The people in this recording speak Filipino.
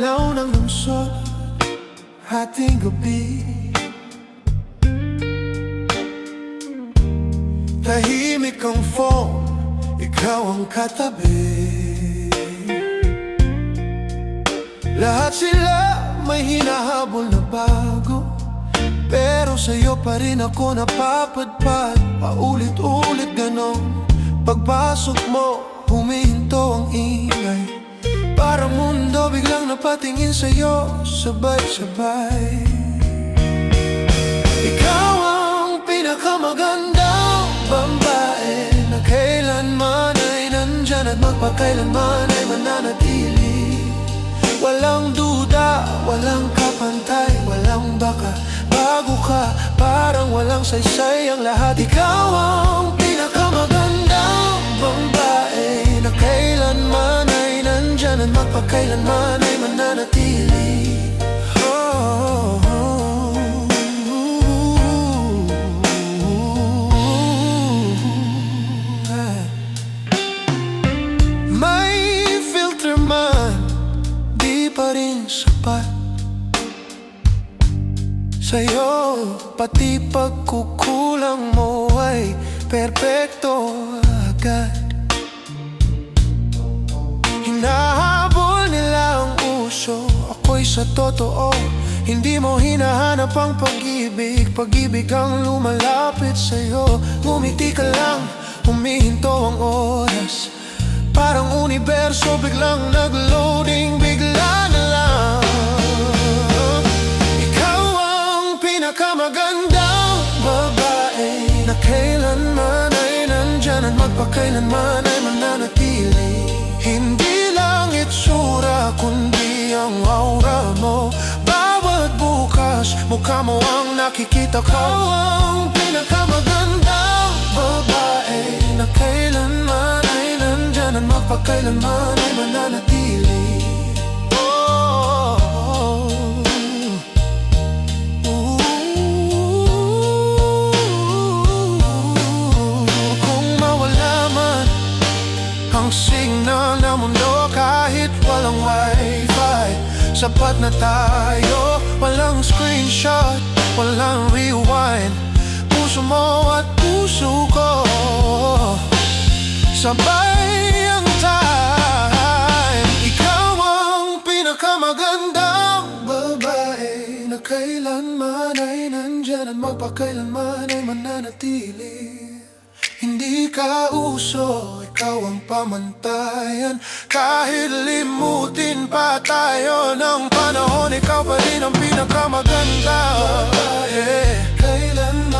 ilaw ng lungsod, hating gabi. Tahimik ang phone, ikaw ang katabi. Lahat sila may hinahabol na bago, pero sa'yo pa rin ako napapadpad. Paulit-ulit ganon, pagpasok mo, humihinto ang ingay. Parang mundo biglang napatingin sa'yo, sabay-sabay. Ikaw ang pinakamagandang babae na kailanman ay nandyan at magpakailanman ay mananatili. Walang duda, walang kapantay, walang baka. Bago ka, parang walang saysay ang lahat. Ikaw ang pinakamagandang babae na kailanman ay nandyan at magpakailanman ay mananatili. May filter man, di pa rin sapat sa'yo, pati pagkukulang mo ay perpekto agad. Hinahabol nila ang uso, ako'y sa totoo hindi mo hinahanap ang pag-ibig. Pag-ibig ang lumalapit sa'yo. Ngumiti ka lang, humihinto ang oras. Parang universo biglang nag-loading, bigla na lang. Ikaw ang pinakamagandang babae na kailanman ay nandyan at magpakailanman ay mananatili. Hindi lang itsura kundi ang aura mo. Bawat bukas, mukha mo ang nakikita ko. Ikaw ang pinakamagandang babae na kailanman ay nandyan at magpakailanman ay mananatili. Kung mawala man ang signal ng mundo, kahit walang wifi, sapat na tayo. Walang screenshot, walang rewind. Puso mo at puso ko, sabay ang time. Ikaw ang pinakamagandang babae na kailanman ay nandyan at magpakailanman ay mananatili. Hindi ka uso, ikaw ang pamantayan. Kahit limutin pa tayo ng panahon, ikaw pa rin ang pinakamaganda. Kailanman